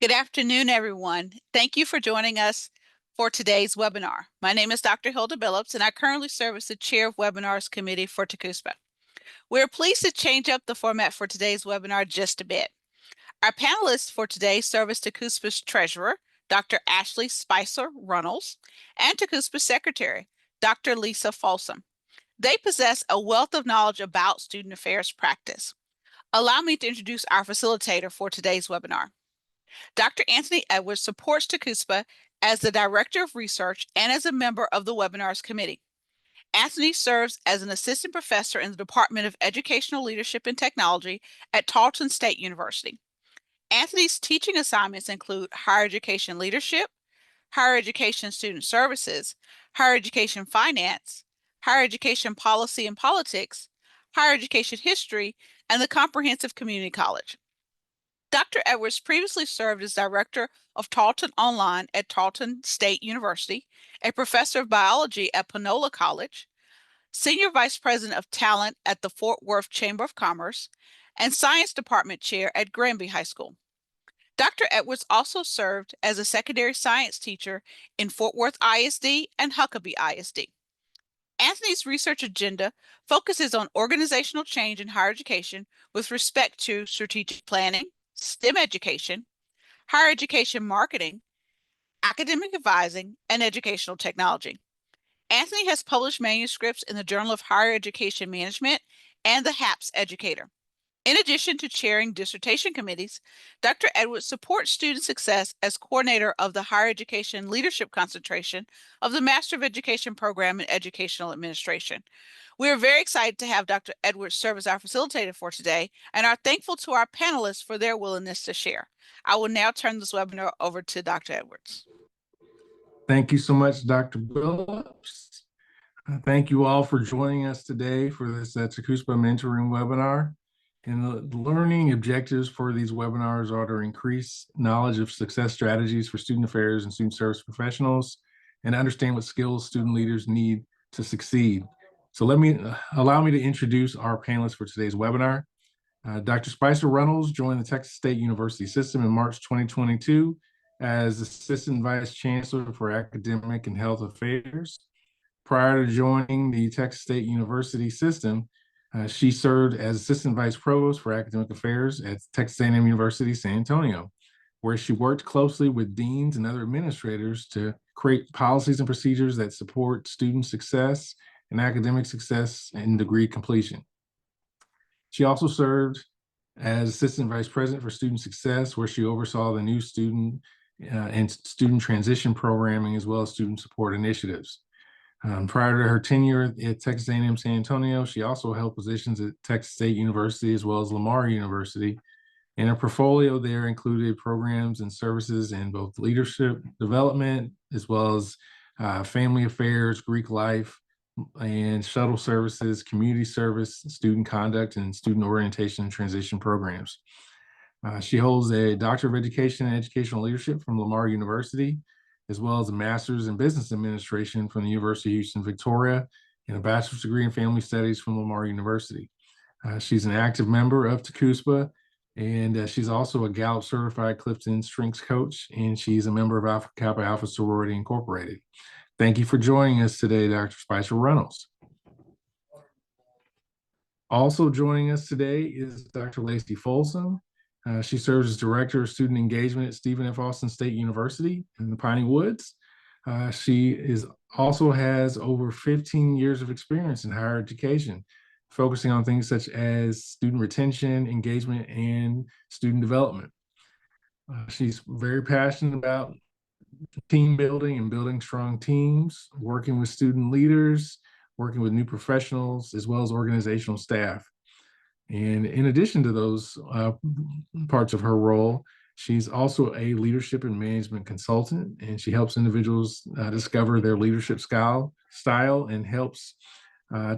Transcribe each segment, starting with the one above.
Good afternoon, everyone. Thank you for joining us for today's webinar. My name is Dr. Hilda Billups, and I currently serve as the Chair of Webinars Committee for TACUSPA. We're pleased to change up the format for today's webinar just a bit. Our panelists for today serve as TACUSPA's Treasurer, Dr. Ashely Spicer-Runnels, and TACUSPA Secretary, Dr. Lacey Folsom. They possess a wealth of knowledge about student affairs practice. Allow me to introduce our facilitator for today's webinar. Dr. Anthony Edwards supports TACUSPA as the Director of Research and as a member of the Webinars Committee. Anthony serves as an assistant professor in the Department of Educational Leadership and Technology at Tarleton State University. Anthony's teaching assignments include higher education leadership, higher education student services, higher education finance, higher education policy and politics, higher education history, and the Comprehensive Community College. Dr. Edwards previously served as director of Tarleton Online at Tarleton State University, a professor of biology at Panola College, senior vice president of talent at the Fort Worth Chamber of Commerce, and science department chair at Granby High School. Dr. Edwards also served as a secondary science teacher in Fort Worth ISD and Huckabee ISD. Anthony's research agenda focuses on organizational change in higher education with respect to strategic planning, STEM education, higher education marketing, academic advising, and educational technology. Anthony has published manuscripts in the Journal of Higher Education Management and the HAPS Educator. In addition to chairing dissertation committees, Dr. Edwards supports student success as coordinator of the Higher Education Leadership Concentration of the Master of Education Program in Educational Administration. We are very excited to have Dr. Edwards serve as our facilitator for today and are thankful to our panelists for their willingness to share. I will now turn this webinar over to Dr. Edwards. Thank you so much, Dr. Billups. Thank you all for joining us today for this TACUSPA mentoring webinar. And the learning objectives for these webinars are to increase knowledge of success strategies for student affairs and student service professionals and understand what skills student leaders need to succeed. So allow me to introduce our panelists for today's webinar. Dr. Spicer-Runnels joined the Texas State University system in March 2022 as Assistant Vice Chancellor for Academic and Health Affairs. Prior to joining the Texas State University system, she served as Assistant Vice Provost for Academic Affairs at Texas A&M University, San Antonio, where she worked closely with deans and other administrators to create policies and procedures that support student success and academic success and degree completion. She also served as Assistant Vice President for Student Success, where she oversaw the new student and student transition programming, as well as student support initiatives. Prior to her tenure at Texas A&M San Antonio, she also held positions at Texas State University as well as Lamar University. And her portfolio there included programs and services in both leadership development, as well as family affairs, Greek life, and shuttle services, community service, student conduct, and student orientation and transition programs. She holds a Doctor of Education and Educational Leadership from Lamar University, as well as a Master's in Business Administration from the University of Houston, Victoria, and a Bachelor's degree in Family Studies from Lamar University. She's an active member of TACUSPA, and she's also a Gallup Certified Clifton Strengths Coach, and she's a member of Alpha Kappa Alpha Sorority Incorporated. Thank you for joining us today, Dr. Spicer-Runnels. Also joining us today is Dr. Lacey Folsom. She serves as Director of Student Engagement at Stephen F. Austin State University in the Piney Woods. She also has over 15 years of experience in higher education, focusing on things such as student retention, engagement, and student development. She's very passionate about team building and building strong teams, working with student leaders, working with new professionals, as well as organizational staff. And in addition to those parts of her role, she's also a leadership and management consultant, and she helps individuals discover their leadership style and helps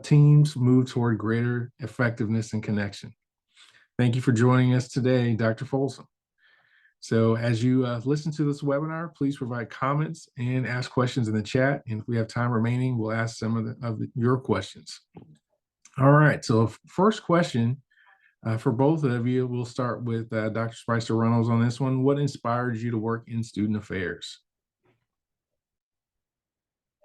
teams move toward greater effectiveness and connection. Thank you for joining us today, Dr. Folsom. So as you listen to this webinar, please provide comments and ask questions in the chat. And if we have time remaining, we'll ask some of your questions. All right, so first question For both of you, we'll start with Dr. Spicer-Runnels on this one. What inspired you to work in student affairs?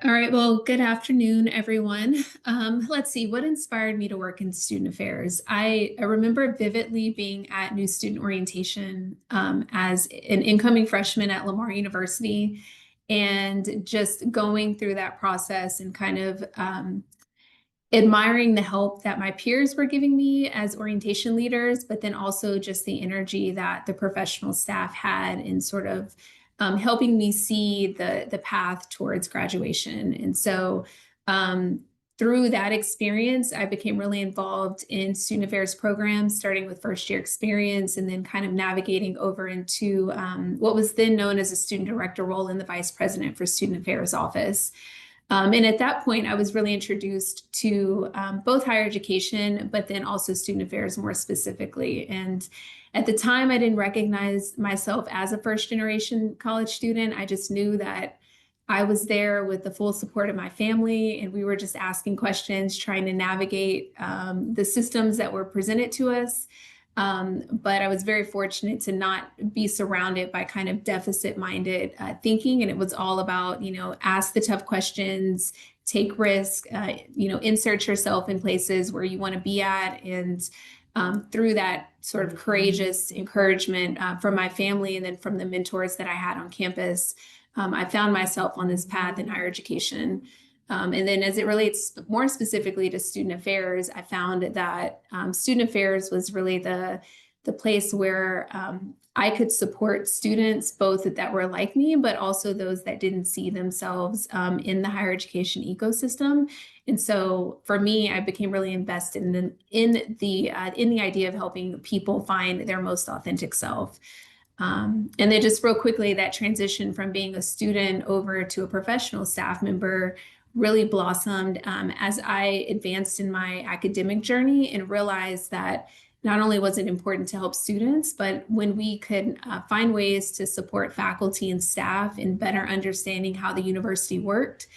All right, well, good afternoon, everyone. Let's see, what inspired me to work in student affairs? I remember vividly being at new student orientation as an incoming freshman at Lamar University, and just going through that process and kind of admiring the help that my peers were giving me as orientation leaders, but then also just the energy that the professional staff had in sort of helping me see the path towards graduation. And so through that experience, I became really involved in student affairs programs, starting with first year experience and then kind of navigating over into what was then known as a student director role in the vice president for student affairs office. And at that point, I was really introduced to both higher education, but then also student affairs more specifically. And at the time, I didn't recognize myself as a first generation college student. I just knew that I was there with the full support of my family, and we were just asking questions, trying to navigate the systems that were presented to us. But I was very fortunate to not be surrounded by kind of deficit-minded thinking. And it was all about, ask the tough questions, take risk, insert yourself in places where you want to be at. And through that sort of courageous encouragement from my family and then from the mentors that I had on campus, I found myself on this path in higher education. And then as it relates more specifically to student affairs, I found that student affairs was really the place where I could support students, both that were like me, but also those that didn't see themselves in the higher education ecosystem. And so for me, I became really invested in the idea of helping people find their most authentic self. And then just real quickly, that transition from being a student over to a professional staff member really blossomed as I advanced in my academic journey and realized that not only was it important to help students, but when we could find ways to support faculty and staff in better understanding how the university worked,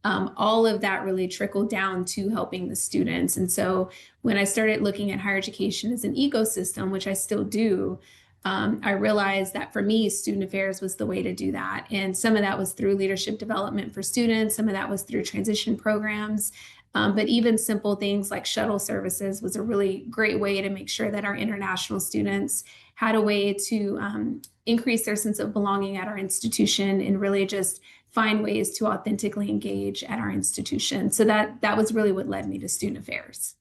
all of that really trickled down to helping the students. And so when I started looking at higher education as an ecosystem, which I still do, I realized that for me, student affairs was the way to do that. And some of that was through leadership development for students. Some of that was through transition programs. But even simple things like shuttle services was a really great way to make sure that our international students had a way to increase their sense of belonging at our institution and really just find ways to authentically engage at our institution. So that was really what led me to student affairs.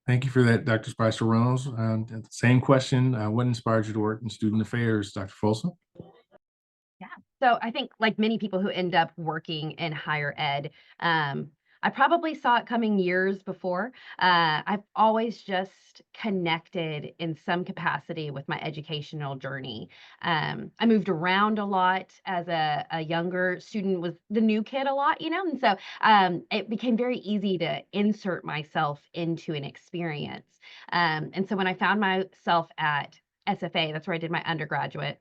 Thank you for that, Dr. Spicer-Runnels. Same question, what inspired you to work in student affairs, Dr. Folsom? Yeah. So I think like many people who end up working in higher ed, I probably saw it coming years before. I've always just connected in some capacity with my educational journey. I moved around a lot as a younger student, was the new kid a lot, and so it became very easy to insert myself into an experience. And so when I found myself at SFA, that's where I did my undergraduate,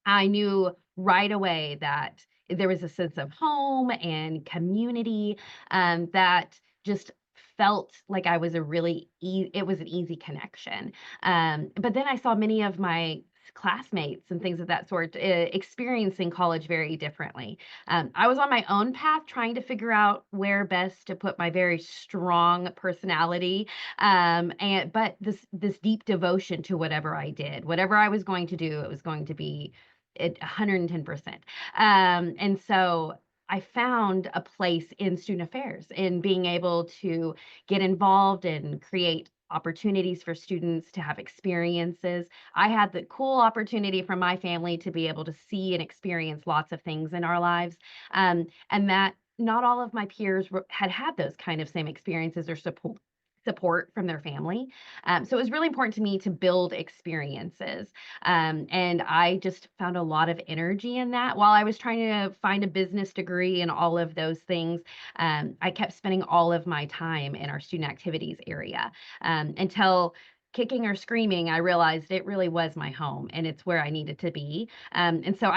I knew right away that there was a sense of home and community that just felt like I was it was an easy connection. But then I saw many of my classmates and things of that sort experiencing college very differently. I was on my own path trying to figure out where best to put my very strong personality, but this deep devotion to whatever I did, whatever I was going to do, it was going to be at 110%. And so I found a place in student affairs in being able to get involved and create opportunities for students to have experiences. I had the cool opportunity from my family to be able to see and experience lots of things in our lives. And that not all of my peers had those kind of same experiences or support from their family. So it was really important to me to build experiences. And I just found a lot of energy in that. While I was trying to find a business degree and all of those things, I kept spending all of my time in our student activities area until kicking or screaming, I realized it really was my home and it's where I needed to be. And so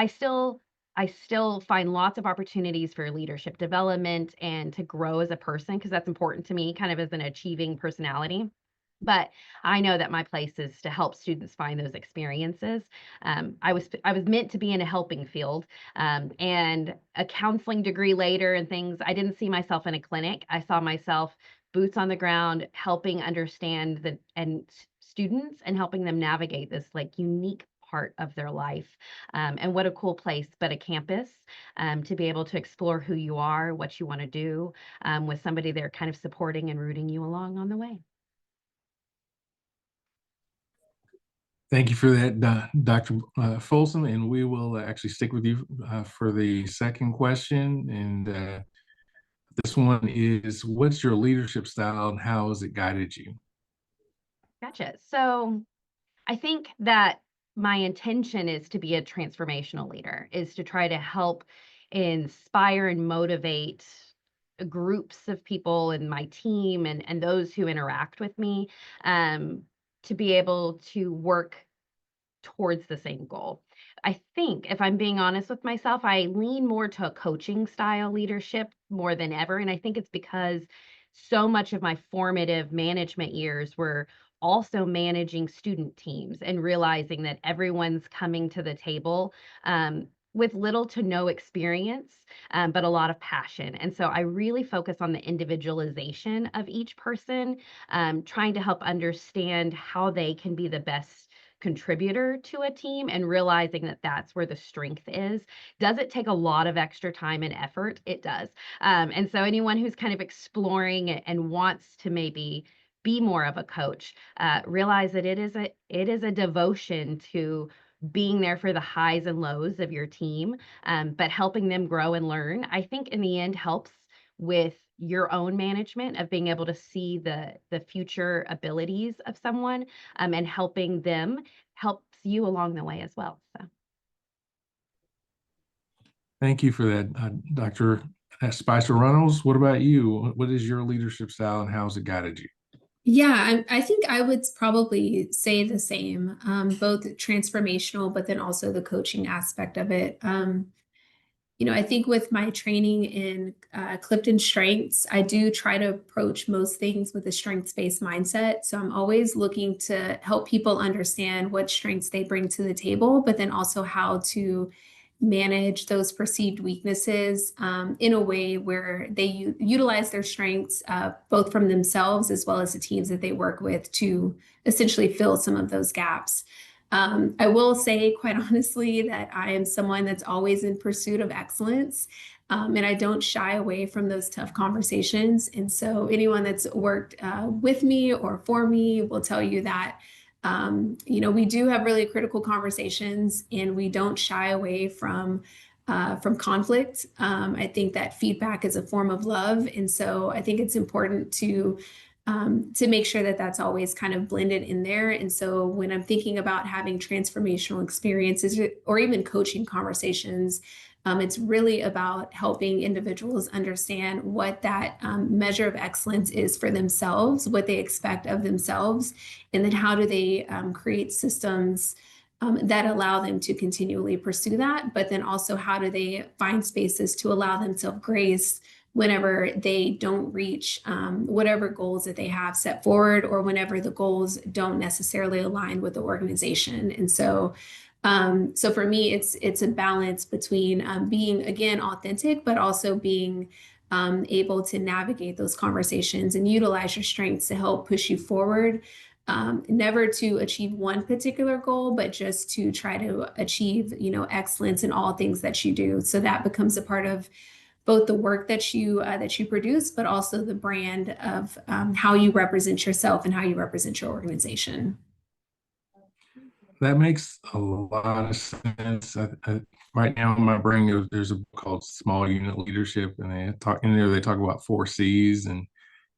I still find lots of opportunities for leadership development and to grow as a person, because that's important to me, kind of as an achieving personality. But I know that my place is to help students find those experiences. I was meant to be in a helping field, and a counseling degree later and things. I didn't see myself in a clinic. I saw myself boots on the ground, helping understand students and helping them navigate this like unique part of their life. And what a cool place, but a campus, to be able to explore who you are, what you want to do, with somebody there kind of supporting and rooting you along on the way. Thank you for that, Dr. Folsom, and we will actually stick with you for the second question. And this one is, what's your leadership style and how has it guided you? Gotcha. So I think that my intention is to be a transformational leader, is to try to help inspire and motivate groups of people in my team and those who interact with me, to be able to work towards the same goal. I think, if I'm being honest with myself, I lean more to a coaching style leadership more than ever. And I think it's because so much of my formative management years were also managing student teams and realizing that everyone's coming to the table, with little to no experience, but a lot of passion. And so I really focus on the individualization of each person, trying to help understand how they can be the best contributor to a team, and realizing that that's where the strength is. Does it take a lot of extra time and effort? It does. And so anyone who's kind of exploring and wants to maybe be more of a coach, realize that it is a devotion to being there for the highs and lows of your team, but helping them grow and learn, I think in the end helps with your own management of being able to see the future abilities of someone, and helping them helps you along the way as well. So Thank you for that, Dr. Spicer-Runnels. What about you? What is your leadership style and how has it guided you? Yeah, I think I would probably say the same, both transformational, but then also the coaching aspect of it. I think with my training in Clifton Strengths, I do try to approach most things with a strengths-based mindset. So I'm always looking to help people understand what strengths they bring to the table, but then also how to manage those perceived weaknesses, in a way where they utilize their strengths, both from themselves as well as the teams that they work with, to essentially fill some of those gaps. I will say, quite honestly, that I am someone that's always in pursuit of excellence, and I don't shy away from those tough conversations. And so anyone that's worked with me or for me will tell you that we do have really critical conversations, and we don't shy away from conflict. I think that feedback is a form of love, and so I think it's important to make sure that that's always kind of blended in there. And so when I'm thinking about having transformational experiences or even coaching conversations, it's really about helping individuals understand what that measure of excellence is for themselves, what they expect of themselves, and then how do they create systems that allow them to continually pursue that, but then also how do they find spaces to allow themselves grace whenever they don't reach whatever goals that they have set forward, or whenever the goals don't necessarily align with the organization. And so for me, it's a balance between being, again, authentic, but also being able to navigate those conversations and utilize your strengths to help push you forward. Never to achieve one particular goal, but just to try to achieve, excellence in all things that you do. So that becomes a part of both the work that you produce, but also the brand of how you represent yourself and how you represent your organization. That makes a lot of sense. Right now in my brain, there's a book called Small Unit Leadership, and they talk about 4 C's, and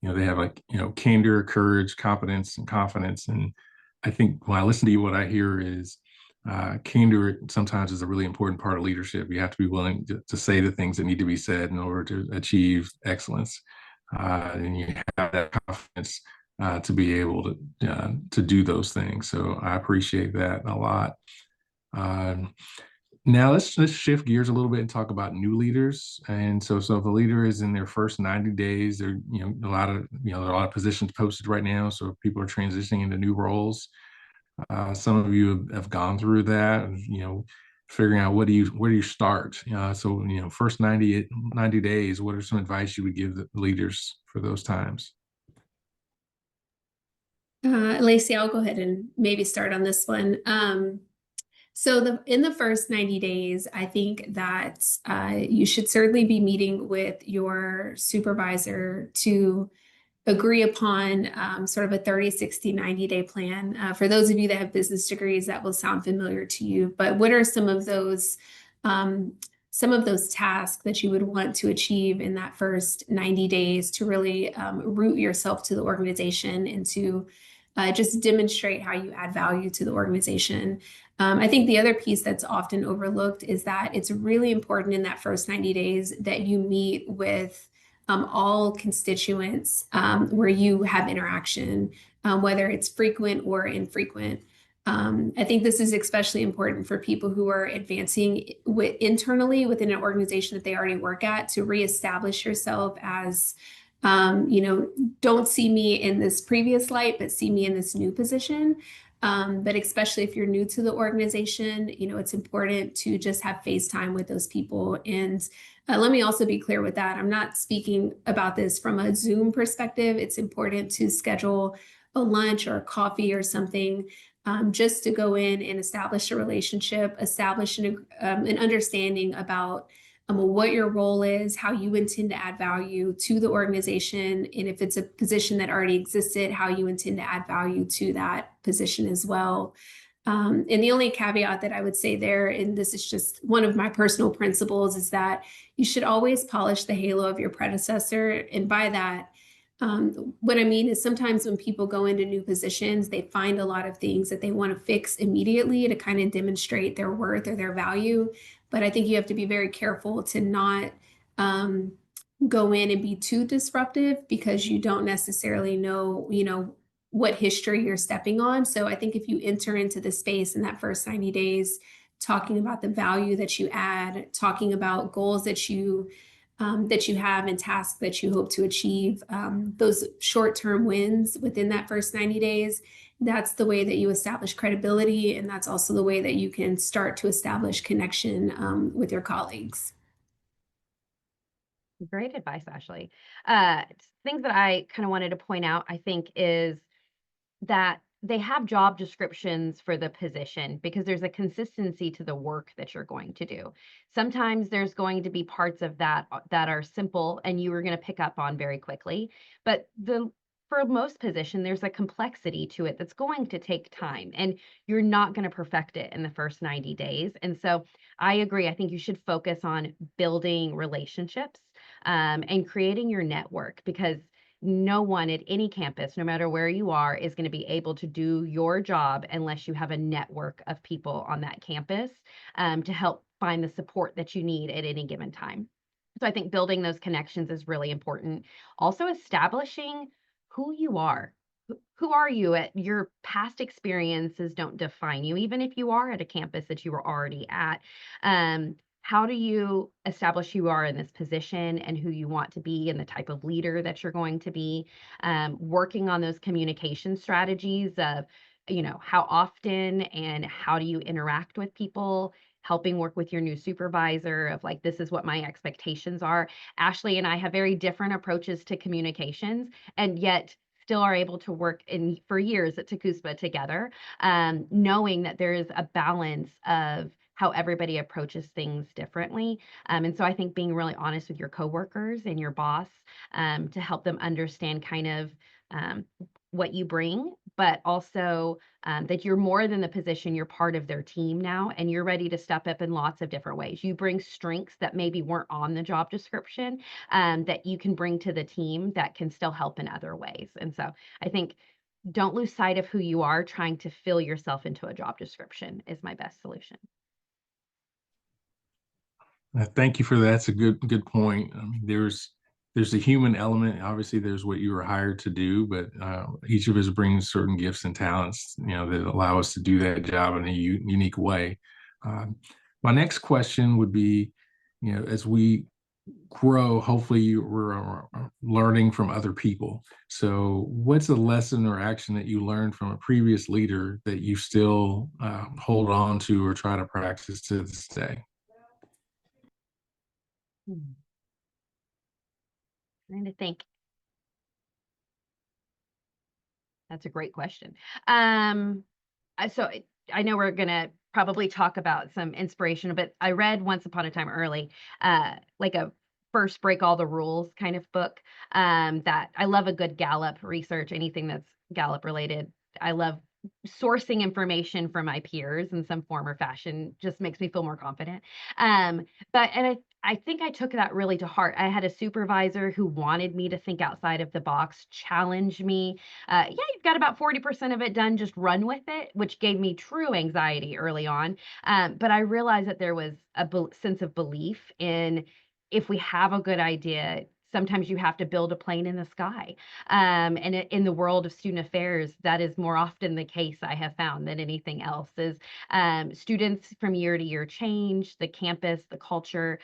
they have candor, courage, competence, and confidence. And I think when I listen to you, what I hear is candor sometimes is a really important part of leadership. You have to be willing to say the things that need to be said in order to achieve excellence, and you have that confidence to be able to do those things. So I appreciate that a lot. Now let's shift gears a little bit and talk about new leaders. And so if a leader is in their first 90 days, there a lot of there are a lot of positions posted right now. So people are transitioning into new roles. Some of you have gone through that, figuring out where do you start. So first 90 days, what are some advice you would give the leaders for those times? Lacey, I'll go ahead and maybe start on this one. So in the first 90 days, I think that you should certainly be meeting with your supervisor to agree upon sort of a 30, 60, 90-day plan. For those of you that have business degrees, that will sound familiar to you. But what are some of those tasks that you would want to achieve in that first 90 days to really root yourself to the organization and to just demonstrate how you add value to the organization? I think the other piece that's often overlooked is that it's really important in that first 90 days that you meet with all constituents where you have interaction, whether it's frequent or infrequent. I think this is especially important for people who are advancing internally within an organization that they already work at, to reestablish yourself as, don't see me in this previous light, but see me in this new position. But especially if you're new to the organization, it's important to just have face time with those people. And let me also be clear with that. I'm not speaking about this from a Zoom perspective. It's important to schedule a lunch or a coffee or something just to go in and establish a relationship, establish an understanding about what your role is, how you intend to add value to the organization, and if it's a position that already existed, how you intend to add value to that position as well. And the only caveat that I would say there, and this is just one of my personal principles, is that you should always polish the halo of your predecessor. And by that, what I mean is sometimes when people go into new positions, they find a lot of things that they want to fix immediately to kind of demonstrate their worth or their value. But I think you have to be very careful to not go in and be too disruptive, because you don't necessarily know, what history you're stepping on. So I think if you enter into the space in that first 90 days, talking about the value that you add, talking about goals that you have and tasks that you hope to achieve, those short-term wins within that first 90 days, that's the way that you establish credibility. And that's also the way that you can start to establish connection with your colleagues. Great advice, Ashely. Things that I kind of wanted to point out, I think, is that they have job descriptions for the position because there's a consistency to the work that you're going to do. Sometimes there's going to be parts of that are simple and you are going to pick up on very quickly. But for most position, there's a complexity to it that's going to take time, and you're not going to perfect it in the first 90 days. And so I agree. I think you should focus on building relationships and creating your network, because no one at any campus, no matter where you are, is going to be able to do your job unless you have a network of people on that campus to help find the support that you need at any given time. So I think building those connections is really important. Also establishing who you are. Who are you? At your past experiences don't define you, even if you are at a campus that you were already at. How do you establish who you are in this position and who you want to be and the type of leader that you're going to be? Working on those communication strategies of, how often and how do you interact with people? Helping work with your new supervisor of like, this is what my expectations are. Ashely and I have very different approaches to communications, and yet still are able to work for years at TACUSPA together, knowing that there is a balance of how everybody approaches things differently. And so I think being really honest with your coworkers and your boss to help them understand kind of what you bring, but also that you're more than the position, you're part of their team now, and you're ready to step up in lots of different ways. You bring strengths that maybe weren't on the job description that you can bring to the team that can still help in other ways. And so I think don't lose sight of who you are. Trying to fill yourself into a job description is my best solution. Thank you for that. That's a good point. I mean, there's a human element. Obviously, there's what you were hired to do, but each of us brings certain gifts and talents, that allow us to do that job in a unique way. My next question would be, as we grow, hopefully we're learning from other people. So what's a lesson or action that you learned from a previous leader that you still hold on to or try to practice to this day? Trying to think. That's a great question. So I know we're gonna probably talk about some inspiration, but I read Once Upon a Time Early, like a first break all the rules kind of book. That I love a good Gallup research, anything that's Gallup related. I love sourcing information from my peers in some form or fashion, just makes me feel more confident. I think I took that really to heart. I had a supervisor who wanted me to think outside of the box, challenge me. Yeah, you've got about 40% of it done, just run with it, which gave me true anxiety early on. But I realized that there was a sense of belief in, if we have a good idea, sometimes you have to build a plane in the sky. In the world of student affairs, that is more often the case, I have found, than anything else. Is students from year to year change, the campus, the culture,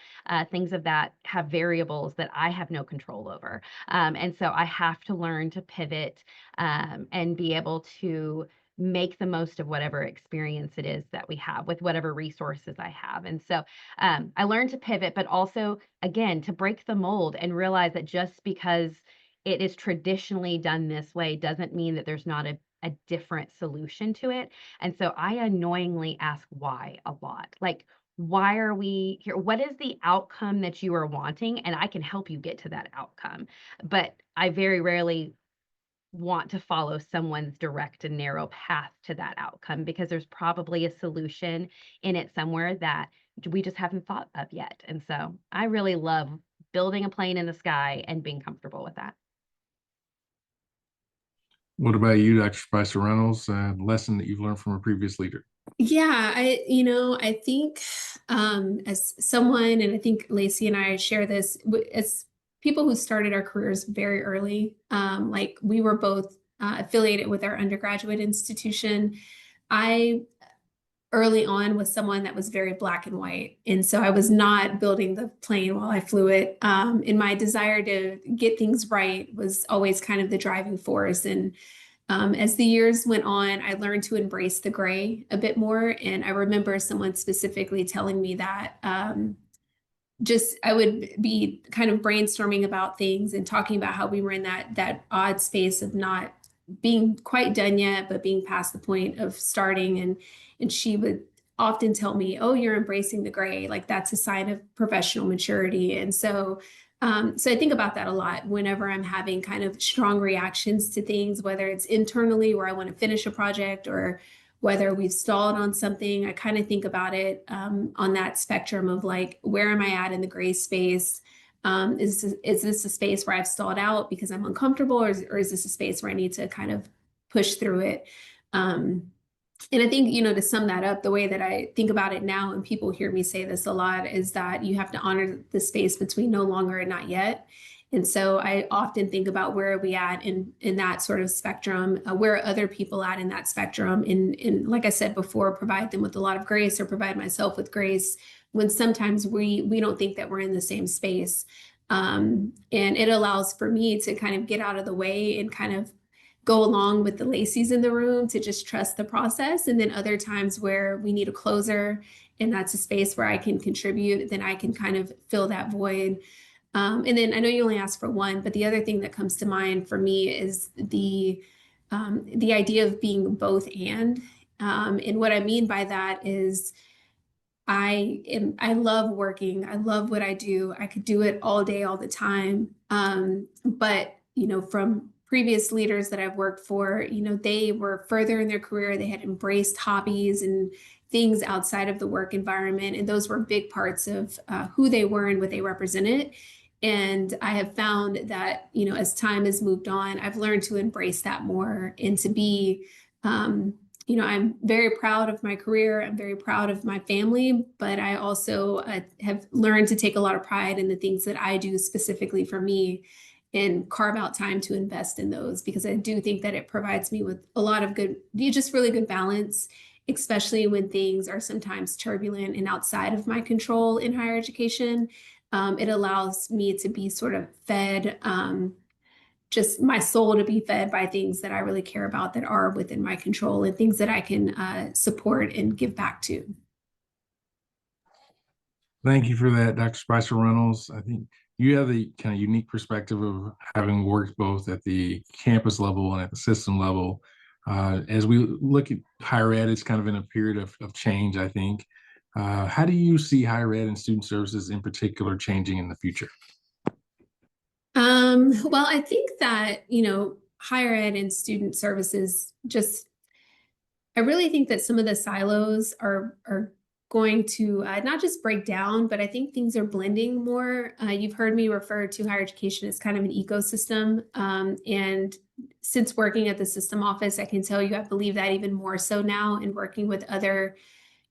things of that have variables that I have no control over. And so I have to learn to pivot and be able to make the most of whatever experience it is that we have with whatever resources I have. And so I learned to pivot, but also, again, to break the mold and realize that just because it is traditionally done this way doesn't mean that there's not a different solution to it. And so I annoyingly ask why a lot. Like, why are we here? What is the outcome that you are wanting? And I can help you get to that outcome. But I very rarely want to follow someone's direct and narrow path to that outcome, because there's probably a solution in it somewhere that we just haven't thought of yet. And so I really love building a plane in the sky and being comfortable with that. What about you, Dr. Spicer-Runnels? Lesson that you've learned from a previous leader? Yeah, I think as someone, and I think Lacey and I share this, as people who started our careers very early, like we were both affiliated with our undergraduate institution. I early on was someone that was very black and white. And so I was not building the plane while I flew it. And my desire to get things right was always kind of the driving force. And as the years went on, I learned to embrace the gray a bit more. And I remember someone specifically telling me that I would be kind of brainstorming about things and talking about how we were in that odd space of not being quite done yet, but being past the point of starting. And she would often tell me, "Oh, you're embracing the gray. Like that's a sign of professional maturity." And so I think about that a lot whenever I'm having kind of strong reactions to things, whether it's internally where I want to finish a project or whether we've stalled on something. I kind of think about it on that spectrum of like, where am I at in the gray space? Is this a space where I've stalled out because I'm uncomfortable, or is this a space where I need to kind of push through it? And I think, to sum that up, the way that I think about it now, and people hear me say this a lot, is that you have to honor the space between no longer and not yet. And so I often think about, where are we at in that sort of spectrum? Where are other people at in that spectrum? And like I said before, provide them with a lot of grace, or provide myself with grace when sometimes we don't think that we're in the same space. And it allows for me to kind of get out of the way and kind of go along with the Lacey's in the room, to just trust the process. And then other times where we need a closer, and that's a space where I can contribute, then I can kind of fill that void. And then I know you only asked for one, but the other thing that comes to mind for me is the idea of being both and. And what I mean by that is I love working. I love what I do. I could do it all day, all the time. But, from previous leaders that I've worked for, they were further in their career. They had embraced hobbies and things outside of the work environment. And those were big parts of who they were and what they represented. And I have found that, as time has moved on, I've learned to embrace that more, and to be, I'm very proud of my career. I'm very proud of my family, but I also have learned to take a lot of pride in the things that I do specifically for me, and carve out time to invest in those, because I do think that it provides me with a lot of just really good balance. especially when things are sometimes turbulent and outside of my control in higher education. It allows me to be sort of fed, just my soul to be fed by things that I really care about that are within my control and things that I can support and give back to. Thank you for that, Dr. Spicer-Runnels. I think you have the kind of unique perspective of having worked both at the campus level and at the system level. As we look at higher ed, it's kind of in a period of change, I think. How do you see higher ed and student services in particular changing in the future? Well, I think that, higher ed and student services I really think that some of the silos are going to not just break down, but I think things are blending more. You've heard me refer to higher education as kind of an ecosystem. And since working at the system office, I can tell you I believe that even more so now in working with other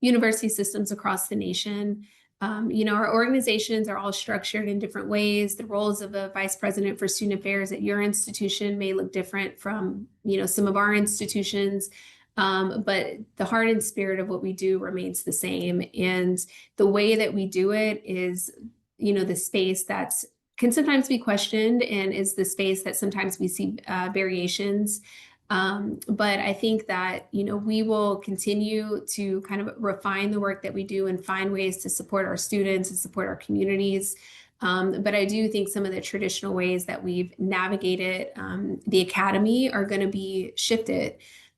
university systems across the nation. Our organizations are all structured in different ways. The roles of a vice president for student affairs at your institution may look different from, some of our institutions. But the heart and spirit of what we do remains the same. And the way that we do it is, the space can sometimes be questioned and is the space that sometimes we see variations. But I think that, we will continue to kind of refine the work that we do and find ways to support our students and support our communities. But I do think some of the traditional ways that we've navigated the academy are going to be shifted.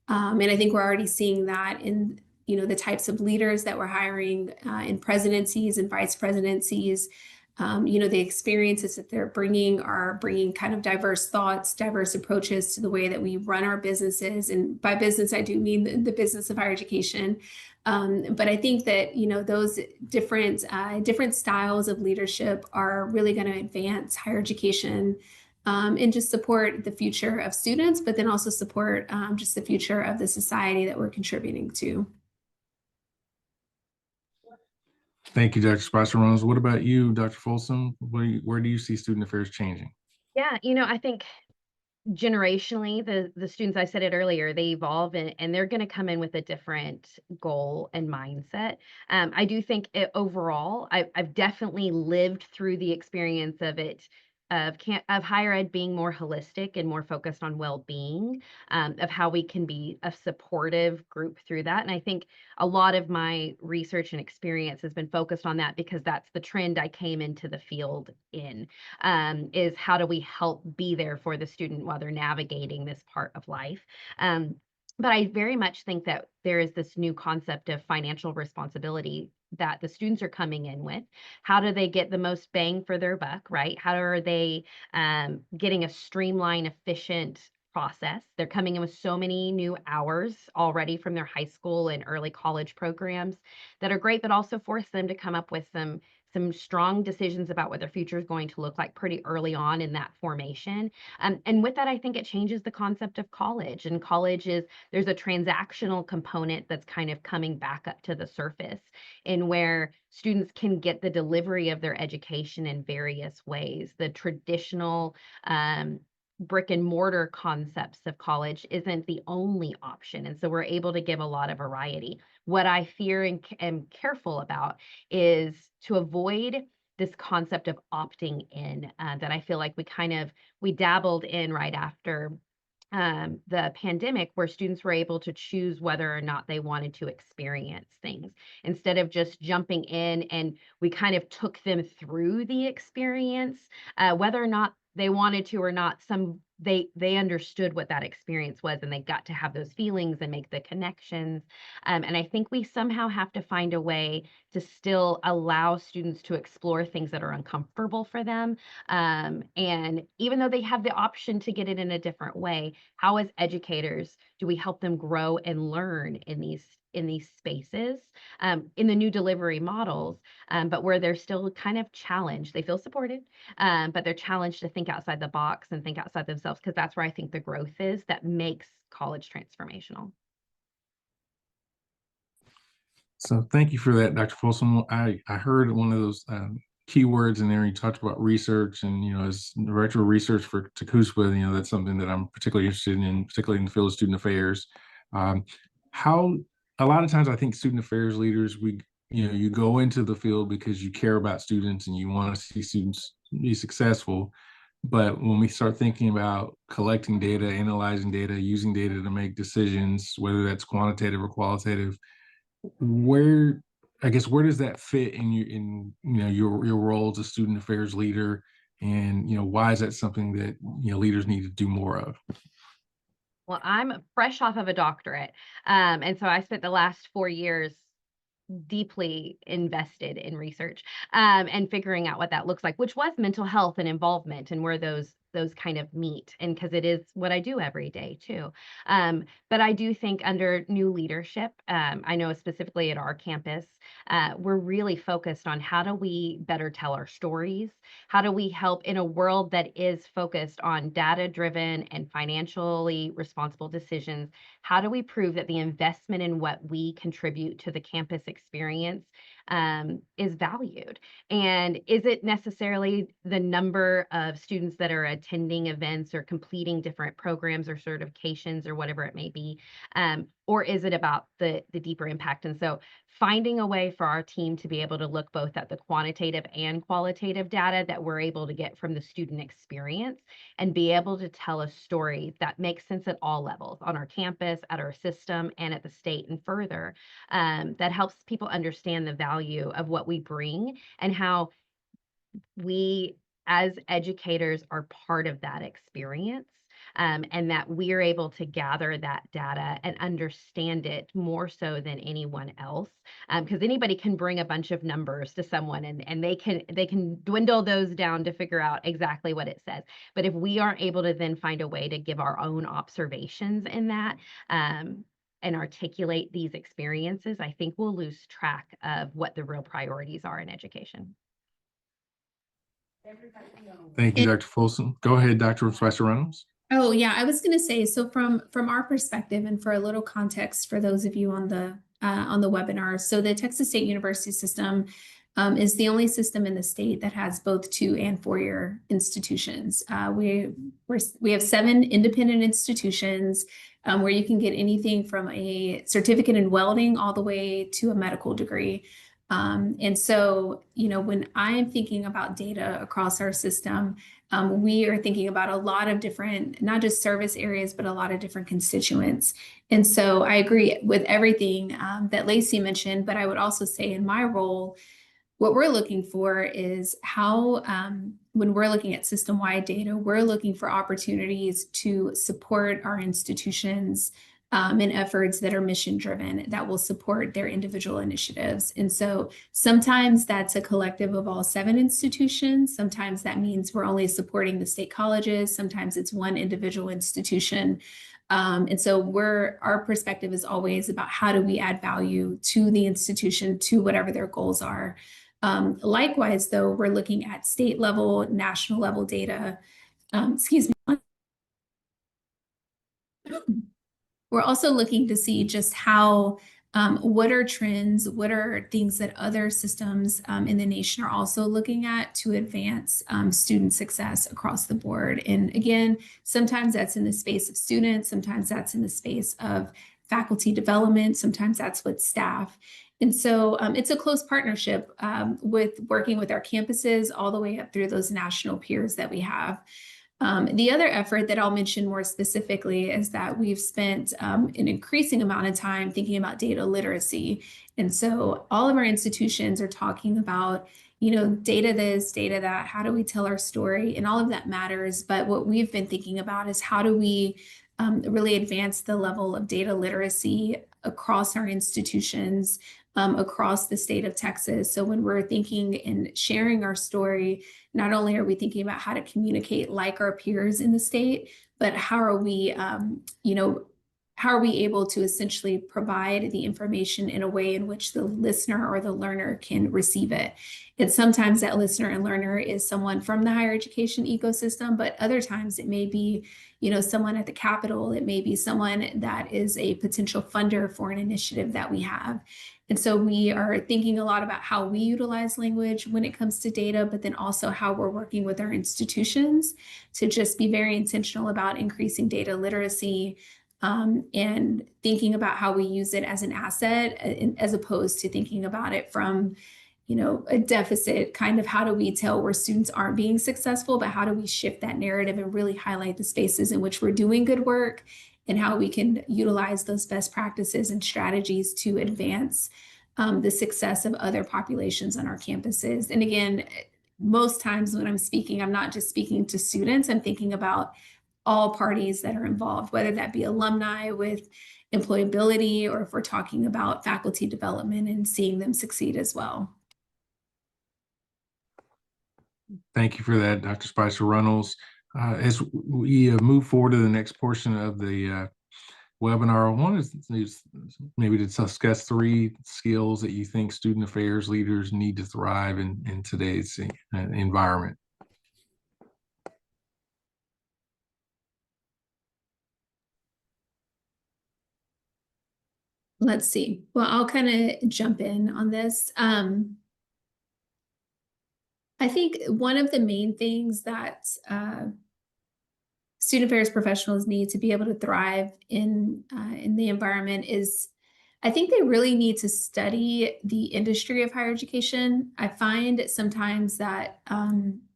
And I think we're already seeing that in, the types of leaders that we're hiring in presidencies and vice presidencies. The experiences that they're bringing are bringing kind of diverse thoughts, diverse approaches to the way that we run our businesses. And by business, I do mean the business of higher education. But I think that, those different styles of leadership are really going to advance higher education and just support the future of students, but then also support just the future of the society that we're contributing to. Thank you, Dr. Spicer-Runnels. What about you, Dr. Folsom? Where do you see student affairs changing? Yeah, I think generationally, the students, I said it earlier, they evolve and they're going to come in with a different goal and mindset. I do think overall, I've definitely lived through the experience of it, of higher ed being more holistic and more focused on well-being, of how we can be a supportive group through that. And I think a lot of my research and experience has been focused on that because that's the trend I came into the field in, is how do we help be there for the student while they're navigating this part of life. But I very much think that there is this new concept of financial responsibility that the students are coming in with. How do they get the most bang for their buck, right? How are they getting a streamlined, efficient process? They're coming in with so many new hours already from their high school and early college programs that are great, but also force them to come up with some strong decisions about what their future is going to look like pretty early on in that formation. And with that, I think it changes the concept of college. And there's a transactional component that's kind of coming back up to the surface, in where students can get the delivery of their education in various ways. The traditional brick and mortar concepts of college isn't the only option. And so we're able to give a lot of variety. What I fear and am careful about is to avoid this concept of opting in that I feel like we dabbled in right after the pandemic, where students were able to choose whether or not they wanted to experience things instead of just jumping in, and we kind of took them through the experience, whether or not they wanted to or not. They understood what that experience was, and they got to have those feelings and make the connections. And I think we somehow have to find a way to still allow students to explore things that are uncomfortable for them. And even though they have the option to get it in a different way, how as educators do we help them grow and learn in these spaces, in the new delivery models, but where they're still kind of challenged. They feel supported, but they're challenged to think outside the box and think outside themselves, because that's where I think the growth is that makes college transformational. So thank you for that, Dr. Folsom. I heard one of those keywords in there. You talked about research, and as director of research for TACUSPA, that's something that I'm particularly interested in, particularly in the field of student affairs. How a lot of times I think student affairs leaders, you go into the field because you care about students and you want to see students be successful. But when we start thinking about collecting data, analyzing data, using data to make decisions, whether that's quantitative or qualitative, where where does that fit in your role as a student affairs leader? And why is that something that leaders need to do more of? Well, I'm fresh off of a doctorate. And so I spent the last 4 years deeply invested in research and figuring out what that looks like, which was mental health and involvement and where those kind of meet. And because it is what I do every day too. But I do think under new leadership, I know specifically at our campus, we're really focused on how do we better tell our stories? How do we help in a world that is focused on data-driven and financially responsible decisions? How do we prove that the investment in what we contribute to the campus experience is valued? And is it necessarily the number of students that are attending events or completing different programs or certifications or whatever it may be? Or is it about the deeper impact? And so finding a way for our team to be able to look both at the quantitative and qualitative data that we're able to get from the student experience and be able to tell a story that makes sense at all levels on our campus, at our system, and at the state and further, that helps people understand the value of what we bring and how we as educators are part of that experience. And that we're able to gather that data and understand it more so than anyone else. Because anybody can bring a bunch of numbers to someone and they can dwindle those down to figure out exactly what it says. But if we aren't able to then find a way to give our own observations in that, and articulate these experiences, I think we'll lose track of what the real priorities are in education. Thank you, Dr. Folsom. Go ahead, Dr. Spicer-Runnels. Oh, yeah, I was going to say, so from our perspective and for a little context for those of you on the webinar, so the Texas State University system is the only system in the state that has both 2- and 4-year institutions. We have 7 independent institutions where you can get anything from a certificate in welding all the way to a medical degree. And so, when I'm thinking about data across our system, we are thinking about a lot of different, not just service areas, but a lot of different constituents. And so I agree with everything that Lacey mentioned, but I would also say in my role, what we're looking for is how, when we're looking at system-wide data, we're looking for opportunities to support our institutions in efforts that are mission-driven, that will support their individual initiatives. And so sometimes that's a collective of all 7 institutions. Sometimes that means we're only supporting the state colleges. Sometimes it's one individual institution. And so our perspective is always about how do we add value to the institution, to whatever their goals are. Likewise, though, we're looking at state level, national level data. Excuse me. We're also looking to see just how, what are trends, what are things that other systems in the nation are also looking at to advance student success across the board. And again, sometimes that's in the space of students, sometimes that's in the space of faculty development, sometimes that's with staff. And so it's a close partnership with working with our campuses all the way up through those national peers that we have. The other effort that I'll mention more specifically is that we've spent an increasing amount of time thinking about data literacy. And so all of our institutions are talking about, data this, data that, how do we tell our story? And all of that matters. But what we've been thinking about is how do we really advance the level of data literacy across our institutions, across the state of Texas. So when we're thinking and sharing our story, not only are we thinking about how to communicate like our peers in the state, but how are we, how are we able to essentially provide the information in a way in which the listener or the learner can receive it? And sometimes that listener and learner is someone from the higher education ecosystem, but other times it may be, someone at the Capitol. It may be someone that is a potential funder for an initiative that we have. And so we are thinking a lot about how we utilize language when it comes to data, but then also how we're working with our institutions to just be very intentional about increasing data literacy, and thinking about how we use it as an asset, as opposed to thinking about it from, a deficit, kind of how do we tell where students aren't being successful, but how do we shift that narrative and really highlight the spaces in which we're doing good work and how we can utilize those best practices and strategies to advance the success of other populations on our campuses. And again, most times when I'm speaking, I'm not just speaking to students, I'm thinking about all parties that are involved, whether that be alumni with employability, or if we're talking about faculty development and seeing them succeed as well. Thank you for that, Dr. Spicer-Runnels. As we move forward to the next portion of the webinar, I wanted to maybe to discuss 3 skills that you think student affairs leaders need to thrive in today's environment. Let's see. Well, I'll kind of jump in on this. I think one of the main things that student affairs professionals need to be able to thrive in the environment is, I think they really need to study the industry of higher education. I find sometimes that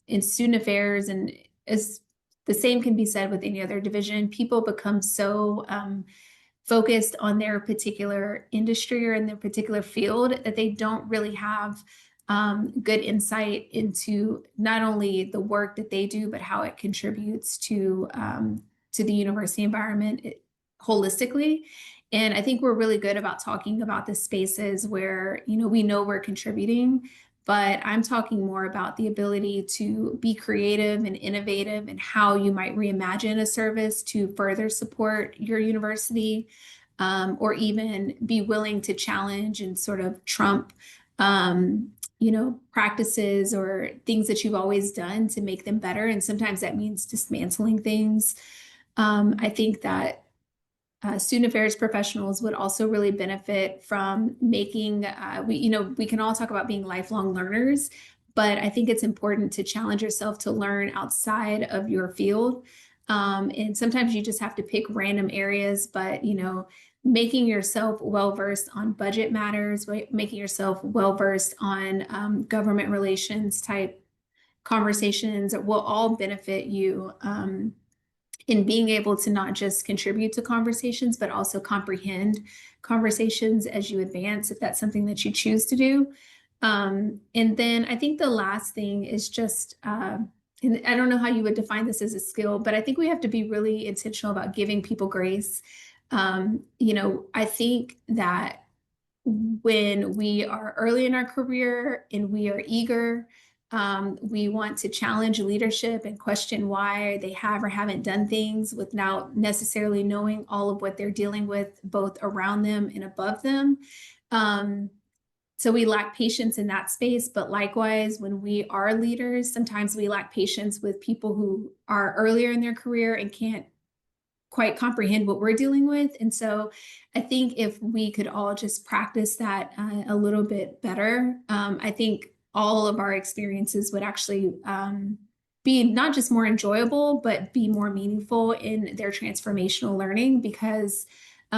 in student affairs, and as the same can be said with any other division, people become so focused on their particular industry or in their particular field that they don't really have good insight into not only the work that they do, but how it contributes to the university environment holistically. And I think we're really good about talking about the spaces where, we know we're contributing, but I'm talking more about the ability to be creative and innovative and how you might reimagine a service to further support your university, or even be willing to challenge and sort of trump practices or things that you've always done to make them better. And sometimes that means dismantling things. I think that student affairs professionals would also really benefit from making, we can all talk about being lifelong learners, but I think it's important to challenge yourself to learn outside of your field. And sometimes you just have to pick random areas, but, making yourself well-versed on budget matters, making yourself well-versed on government relations type conversations will all benefit you in being able to not just contribute to conversations, but also comprehend conversations as you advance, if that's something that you choose to do. And then I think the last thing is just, and I don't know how you would define this as a skill, but I think we have to be really intentional about giving people grace. I think that when we are early in our career and we are eager, we want to challenge leadership and question why they have or haven't done things without necessarily knowing all of what they're dealing with, both around them and above them. So we lack patience in that space, but likewise, when we are leaders, sometimes we lack patience with people who are earlier in their career and can't quite comprehend what we're dealing with. And so I think if we could all just practice that a little bit better, I think all of our experiences would actually be not just more enjoyable, but be more meaningful in their transformational learning, because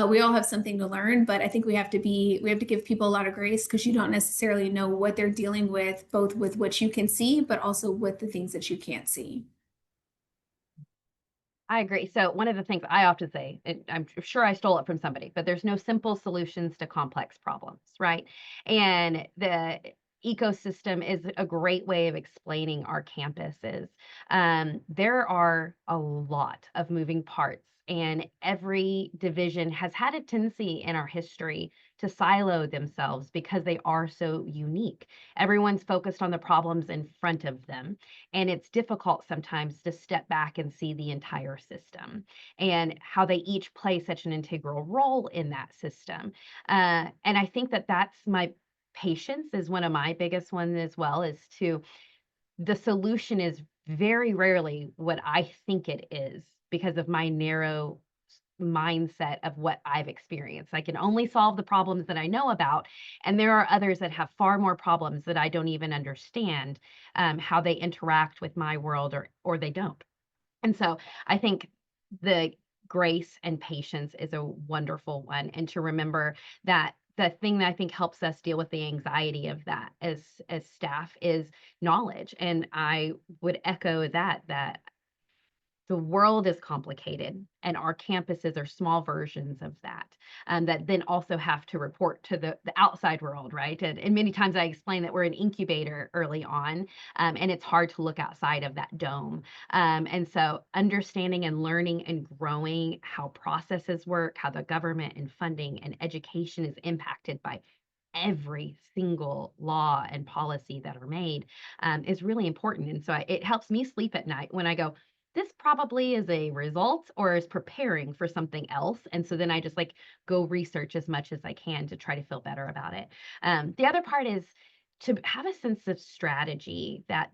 we all have something to learn, but I think we have to give people a lot of grace, because you don't necessarily know what they're dealing with, both with what you can see, but also with the things that you can't see. I agree. So one of the things I often say, and I'm sure I stole it from somebody, but there's no simple solutions to complex problems, right? And the ecosystem is a great way of explaining our campuses. There are a lot of moving parts, and every division has had a tendency in our history to silo themselves because they are so unique. Everyone's focused on the problems in front of them, and it's difficult sometimes to step back and see the entire system and how they each play such an integral role in that system. And I think that that's my patience is one of my biggest ones as well, is to the solution is very rarely what I think it is because of my narrow mindset of what I've experienced. I can only solve the problems that I know about, and there are others that have far more problems that I don't even understand how they interact with my world, or they don't. And so I think the grace and patience is a wonderful one. And to remember that the thing that I think helps us deal with the anxiety of that as staff is knowledge. And I would echo that the world is complicated and our campuses are small versions of that, that then also have to report to the outside world, right? And many times I explain that we're an incubator early on, and it's hard to look outside of that dome. And so understanding and learning and growing how processes work, how the government and funding and education is impacted by every single law and policy that are made, is really important. And so it helps me sleep at night when I go, this probably is a result or is preparing for something else. And so then I just like go research as much as I can to try to feel better about it. The other part is to have a sense of strategy that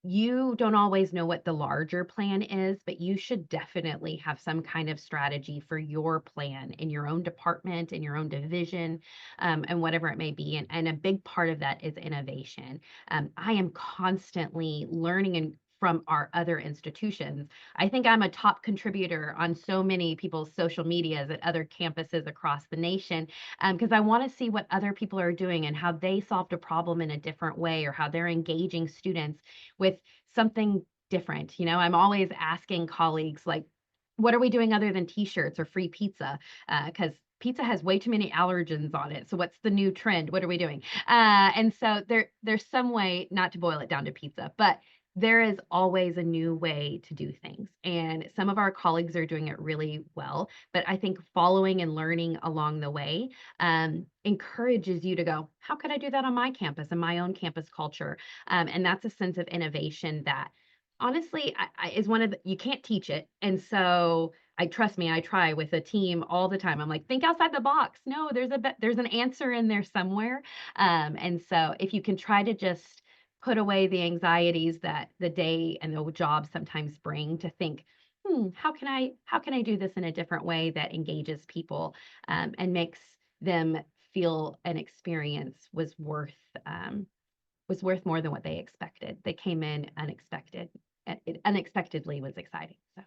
you don't always know what the larger plan is, but you should definitely have some kind of strategy for your plan in your own department, in your own division, and whatever it may be. And a big part of that is innovation. I am constantly learning from our other institutions. I think I'm a top contributor on so many people's social medias at other campuses across the nation, because I want to see what other people are doing and how they solved a problem in a different way, or how they're engaging students with something different. I'm always asking colleagues, like, what are we doing other than t-shirts or free pizza? Because pizza has way too many allergens on it. So what's the new trend? What are we doing? And so there's some way, not to boil it down to pizza, but there is always a new way to do things. And some of our colleagues are doing it really well, but I think following and learning along the way encourages you to go, how could I do that on my campus and my own campus culture? And that's a sense of innovation that honestly is one of you can't teach it. And so trust me, I try with a team all the time. I'm like, think outside the box. No, there's an answer in there somewhere. And so if you can try to just put away the anxieties that the day and the job sometimes bring, to think, how can I do this in a different way that engages people, and makes them feel an experience was worth more than what they expected. They came in unexpected. It unexpectedly was exciting. So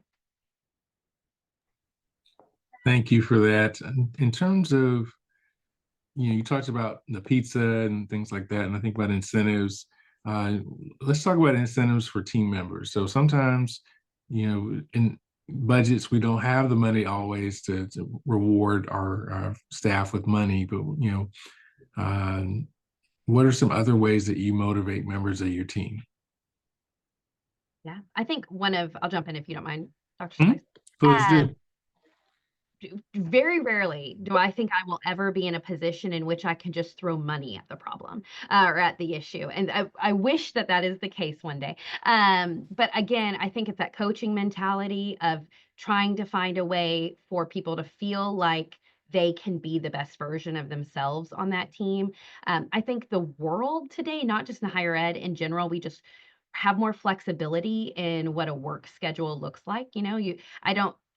Thank you for that. In terms of, you talked about the pizza and things like that, and I think about incentives. Let's talk about incentives for team members. So sometimes, in budgets, we don't have the money always to reward our staff with money, but what are some other ways that you motivate members of your team? yeah, I think I'll jump in if you don't mind, Dr. Hmm? Spice. Please do. Very rarely do I think I will ever be in a position in which I can just throw money at the problem, or at the issue. And I wish that is the case one day. But again, I think it's that coaching mentality of trying to find a way for people to feel like they can be the best version of themselves on that team. I think the world today, not just in higher ed in general, we just have more flexibility in what a work schedule looks like.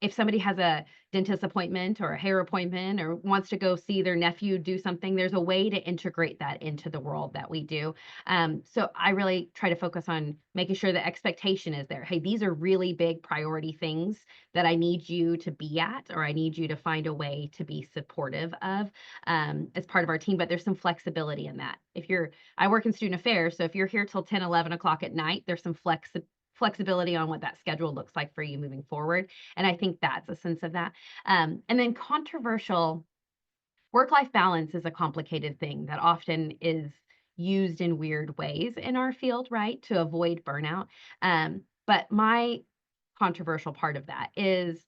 If somebody has a dentist appointment or a hair appointment or wants to go see their nephew do something, there's a way to integrate that into the world that we do. So I really try to focus on making sure the expectation is there. Hey, these are really big priority things that I need you to be at, or I need you to find a way to be supportive of, as part of our team. But there's some flexibility in that. I work in student affairs, so if you're here till 10, 11 o'clock at night, there's some flexibility on what that schedule looks like for you moving forward. And I think that's a sense of that. And then controversial work-life balance is a complicated thing that often is used in weird ways in our field, right, to avoid burnout. But my controversial part of that is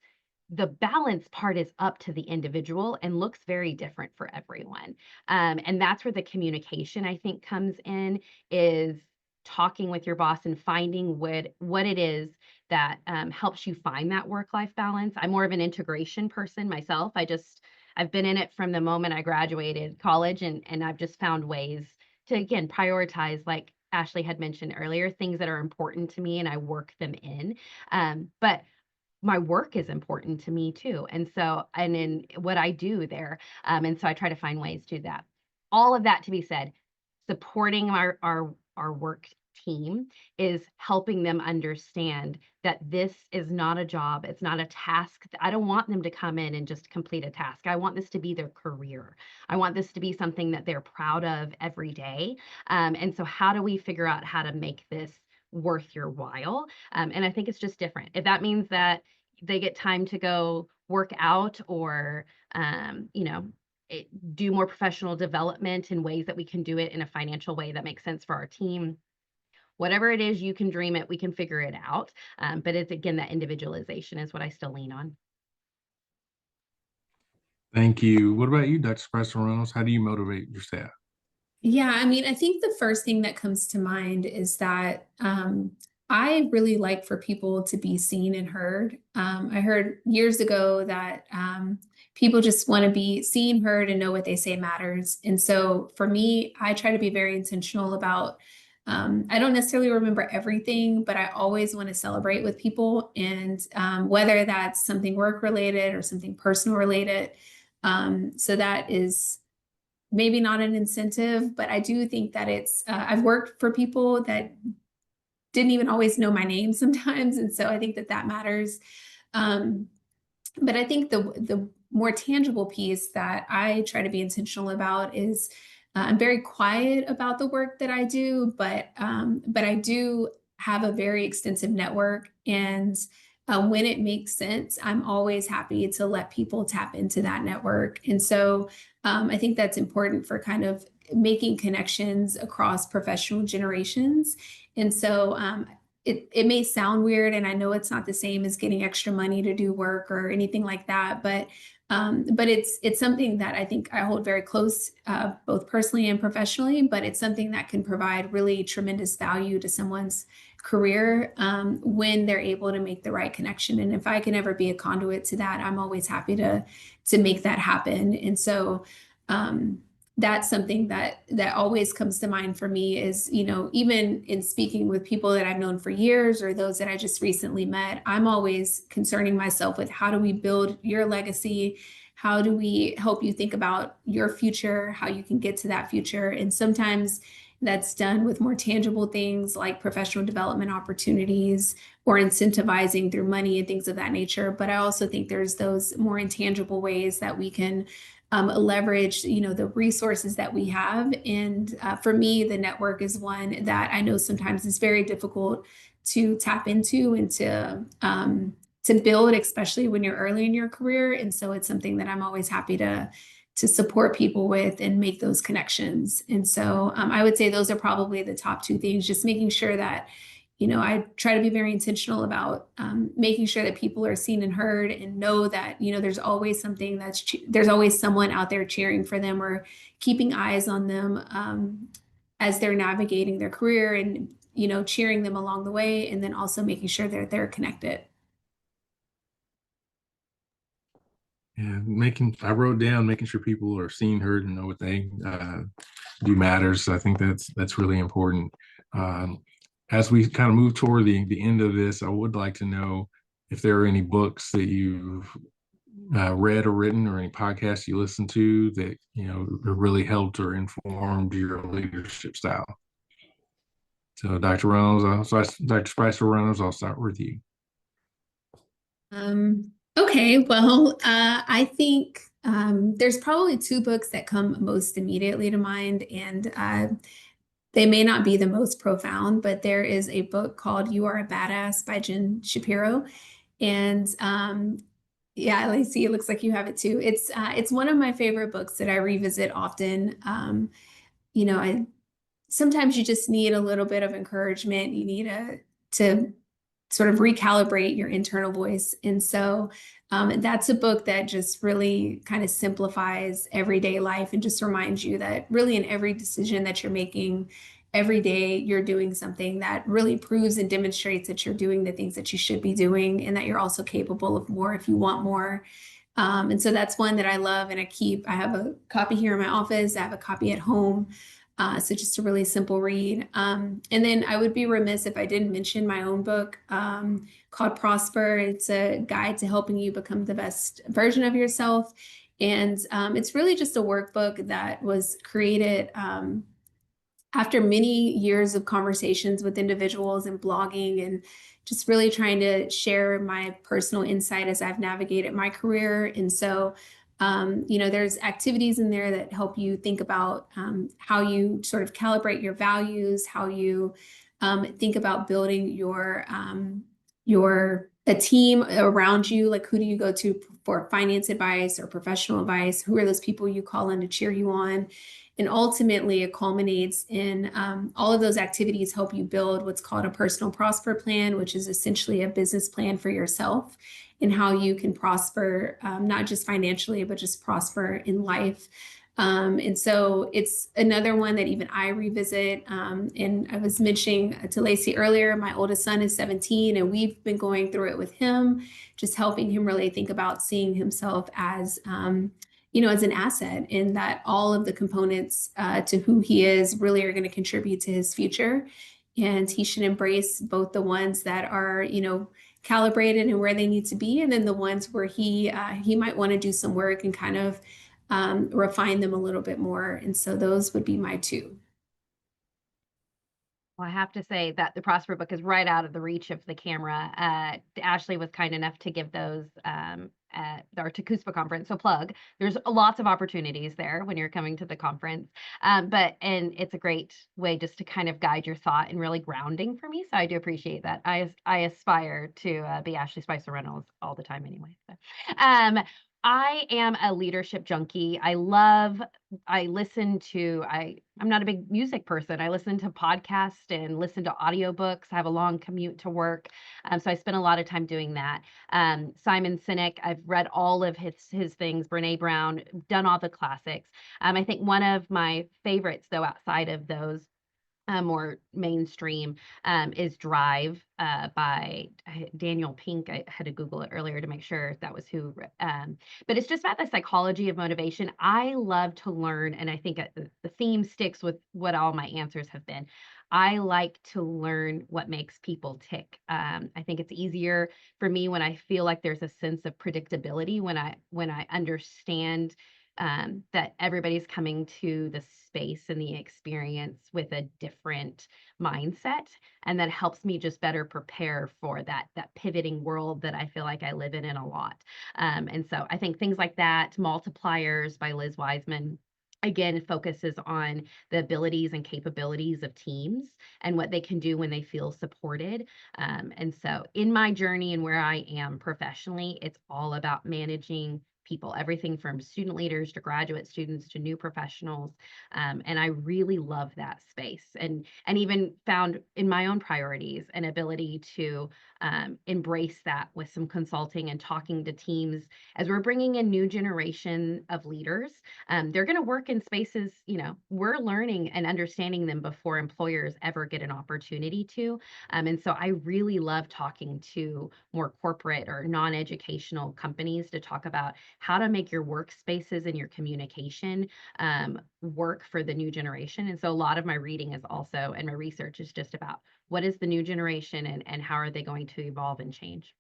the balance part is up to the individual and looks very different for everyone. And that's where the communication, I think, comes in, is talking with your boss and finding what it is that helps you find that work-life balance. I'm more of an integration person myself. I've been in it from the moment I graduated college, and I've just found ways to, again, prioritize, like Ashely had mentioned earlier, things that are important to me, and I work them in. But my work is important to me too. And in what I do there. And so I try to find ways to do that. All of that to be said, supporting our work team is helping them understand that this is not a job. It's not a task. I don't want them to come in and just complete a task. I want this to be their career. I want this to be something that they're proud of every day. And so how do we figure out how to make this worth your while? And I think it's just different. If that means that they get time to go work out or, do more professional development in ways that we can do it in a financial way that makes sense for our team. Whatever it is, you can dream it, we can figure it out. But it's, again, that individualization is what I still lean on. Thank you. What about you, Dr. Spicer-Runnels? How do you motivate your staff? Yeah, I mean, I think the first thing that comes to mind is that I really like for people to be seen and heard. I heard years ago that people just want to be seen, heard, and know what they say matters. And so for me, I try to be very intentional about, I don't necessarily remember everything, but I always want to celebrate with people. And whether that's something work related or something personal related. So that is maybe not an incentive, but I do think that it's, I've worked for people that didn't even always know my name sometimes. And so I think that that matters. But I think the more tangible piece that I try to be intentional about is I'm very quiet about the work that I do, but I do have a very extensive network. And when it makes sense, I'm always happy to let people tap into that network. And so I think that's important for kind of making connections across professional generations. And so it may sound weird, and I know it's not the same as getting extra money to do work or anything like that, but it's something that I think I hold very close, both personally and professionally, but it's something that can provide really tremendous value to someone's career when they're able to make the right connection. And if I can ever be a conduit to that, I'm always happy to make that happen. And so that's something that always comes to mind for me is, even in speaking with people that I've known for years or those that I just recently met, I'm always concerning myself with how do we build your legacy? How do we help you think about your future, how you can get to that future? And sometimes that's done with more tangible things like professional development opportunities or incentivizing through money and things of that nature. But I also think there's those more intangible ways that we can leverage, the resources that we have. And for me, the network is one that I know sometimes is very difficult to tap into and to build, especially when you're early in your career. And so it's something that I'm always happy to support people with and make those connections. And so I would say those are probably the top two things, just making sure that I try to be very intentional about making sure that people are seen and heard and know that, there's always something there's always someone out there cheering for them or keeping eyes on them as they're navigating their career and, cheering them along the way. And then also making sure that they're connected. Yeah, I wrote down making sure people are seen, heard, and know what they do matters. I think that's really important. As we kind of move toward the end of this, I would like to know if there are any books that you've read or written or any podcasts you listen to that, really helped or informed your leadership style. So Dr. Spicer-Runnels, I'll start with you. Okay, well, I think there's probably two books that come most immediately to mind, and they may not be the most profound, but there is a book called You Are a Badass by Jen Shapiro. And yeah, Lacey, it looks like you have it too. It's one of my favorite books that I revisit often. Sometimes you just need a little bit of encouragement. You need to sort of recalibrate your internal voice. And so that's a book that just really kind of simplifies everyday life and just reminds you that really in every decision that you're making every day, you're doing something that really proves and demonstrates that you're doing the things that you should be doing and that you're also capable of more if you want more. And so that's one that I love and I have a copy here in my office. I have a copy at home. So just a really simple read. And then I would be remiss if I didn't mention my own book called Prosper. It's a guide to helping you become the best version of yourself. And it's really just a workbook that was created after many years of conversations with individuals and blogging and just really trying to share my personal insight as I've navigated my career. And so, there's activities in there that help you think about how you sort of calibrate your values, how you think about building a team around you. Like, who do you go to for finance advice or professional advice? Who are those people you call in to cheer you on? And ultimately, it culminates in all of those activities help you build what's called a personal prosper plan, which is essentially a business plan for yourself and how you can prosper, not just financially, but just prosper in life. And so it's another one that even I revisit. And I was mentioning to Lacey earlier, my oldest son is 17, and we've been going through it with him, just helping him really think about seeing himself as as an asset, and that all of the components to who he is really are going to contribute to his future. And he should embrace both the ones that are, calibrated and where they need to be, and then the ones where he might want to do some work and kind of refine them a little bit more. And so those would be my two. Well, I have to say that the Prosper book is right out of the reach of the camera. Ashely was kind enough to give those at our TACUSPA conference. So plug, there's lots of opportunities there when you're coming to the conference. And it's a great way just to kind of guide your thought and really grounding for me. So I do appreciate that. I aspire to be Ashely Spicer-Runnels all the time anyway. So, I am a leadership junkie. I'm not a big music person. I listen to podcasts and listen to audiobooks. I have a long commute to work. So I spend a lot of time doing that. Simon Sinek, I've read all of his things, Brene Brown, done all the classics. I think one of my favorites, though, outside of those more mainstream is Drive by Daniel Pink. I had to Google it earlier to make sure that was who. But it's just about the psychology of motivation. I love to learn, and I think the theme sticks with what all my answers have been. I like to learn what makes people tick. I think it's easier for me when I feel like there's a sense of predictability, when I understand that everybody's coming to the space and the experience with a different mindset, and that helps me just better prepare for that pivoting world that I feel like I live in a lot. And so I think things like that, Multipliers by Liz Wiseman, again, focuses on the abilities and capabilities of teams and what they can do when they feel supported. And so in my journey and where I am professionally, it's all about managing people, everything from student leaders to graduate students to new professionals. And I really love that space, and even found in my own priorities an ability to embrace that with some consulting and talking to teams as we're bringing in new generation of leaders. They're going to work in spaces, we're learning and understanding them before employers ever get an opportunity to. And so I really love talking to more corporate or non-educational companies to talk about how to make your workspaces and your communication work for the new generation. And so a lot of my reading is also, and my research is just about what is the new generation and how are they going to evolve and change.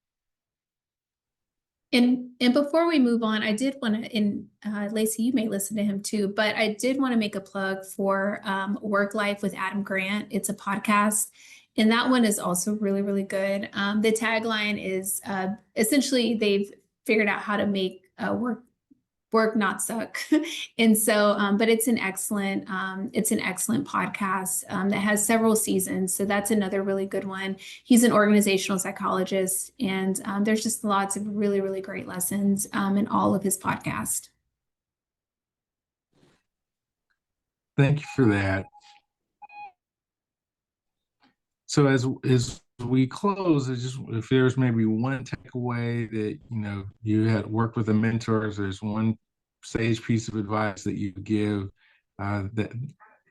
And before we move on, I did want to, and Lacey, you may listen to him too, but I did want to make a plug for Work Life with Adam Grant. It's a podcast, and that one is also really, really good. The tagline is essentially they've figured out how to make work not suck. And so, but it's an excellent podcast that has several seasons. So that's another really good one. He's an organizational psychologist, and there's just lots of really, really great lessons in all of his podcasts. Thank you for that. So as we close, if there's maybe one takeaway that you had worked with a mentor, if there's one sage piece of advice that you give that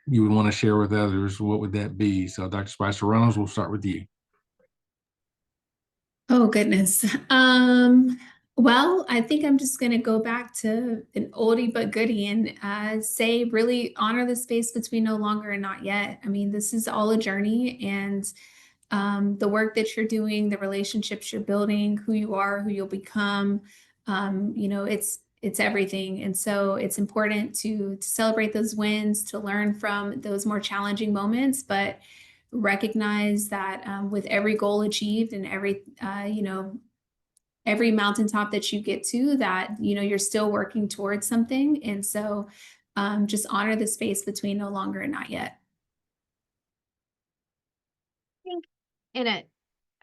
you would want to share with others, what would that be? So Dr. Spicer-Runnels, we'll start with you. Oh, goodness. Well, I think I'm just going to go back to an oldie but goodie and say really honor the space between no longer and not yet. I mean, this is all a journey, and the work that you're doing, the relationships you're building, who you are, who you'll become, it's everything. And so it's important to celebrate those wins, to learn from those more challenging moments, but recognize that with every goal achieved and every, every mountaintop that you get to, that, you're still working towards something. And so just honor the space between no longer and not yet. I think in it,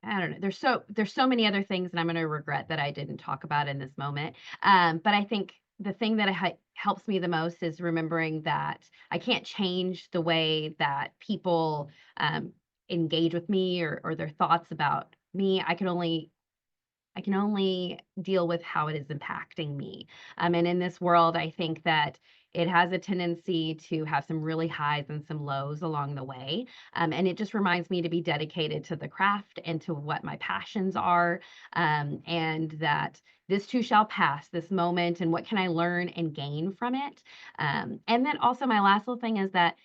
I don't know. There's so many other things, and I'm going to regret that I didn't talk about in this moment. But I think the thing that helps me the most is remembering that I can't change the way that people engage with me or their thoughts about me. I can only deal with how it is impacting me. And in this world, I think that it has a tendency to have some really highs and some lows along the way. And it just reminds me to be dedicated to the craft and to what my passions are. And that this too shall pass, this moment, and what can I learn and gain from it? And then also my last little thing is that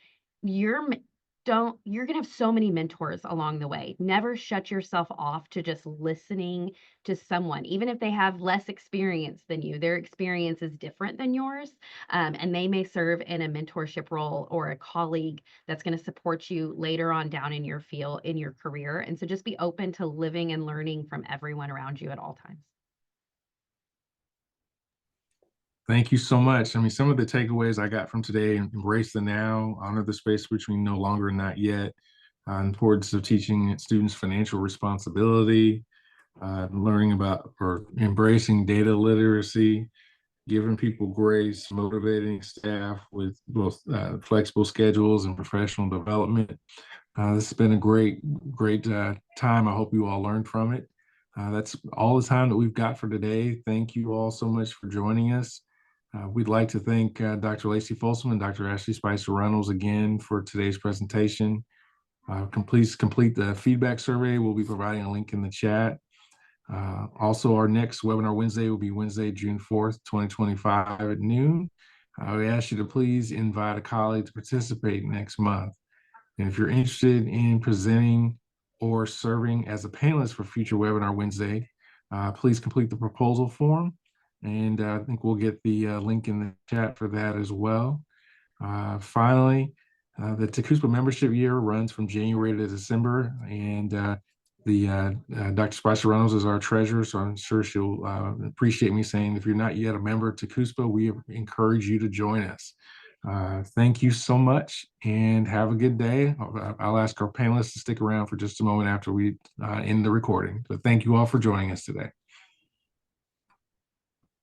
you're going to have so many mentors along the way. Never shut yourself off to just listening to someone, even if they have less experience than you. Their experience is different than yours, and they may serve in a mentorship role or a colleague that's going to support you later on down in your field, in your career. And so just be open to living and learning from everyone around you at all times. Thank you so much. I mean, some of the takeaways I got from today: embrace the now, honor the space between no longer and not yet, importance of teaching students financial responsibility, learning about or embracing data literacy, giving people grace, motivating staff with both flexible schedules and professional development. This has been a great time. I hope you all learned from it. That's all the time that we've got for today. Thank you all so much for joining us. We'd like to thank Dr. Lacey Folsom and Dr. Ashely Spicer-Runnels again for today's presentation. Please complete the feedback survey. We'll be providing a link in the chat. Also, our next webinar Wednesday will be Wednesday, June 4th, 2025 at noon. We ask you to please invite a colleague to participate next month. And if you're interested in presenting or serving as a panelist for future webinar Wednesday, please complete the proposal form. And I think we'll get the link in the chat for that as well. Finally, the TACUSPA membership year runs from January to December, and Dr. Spicer-Runnels is our treasurer, so I'm sure she'll appreciate me saying, if you're not yet a member of TACUSPA, we encourage you to join us. Thank you so much, and have a good day. I'll ask our panelists to stick around for just a moment after we end the recording. But thank you all for joining us today.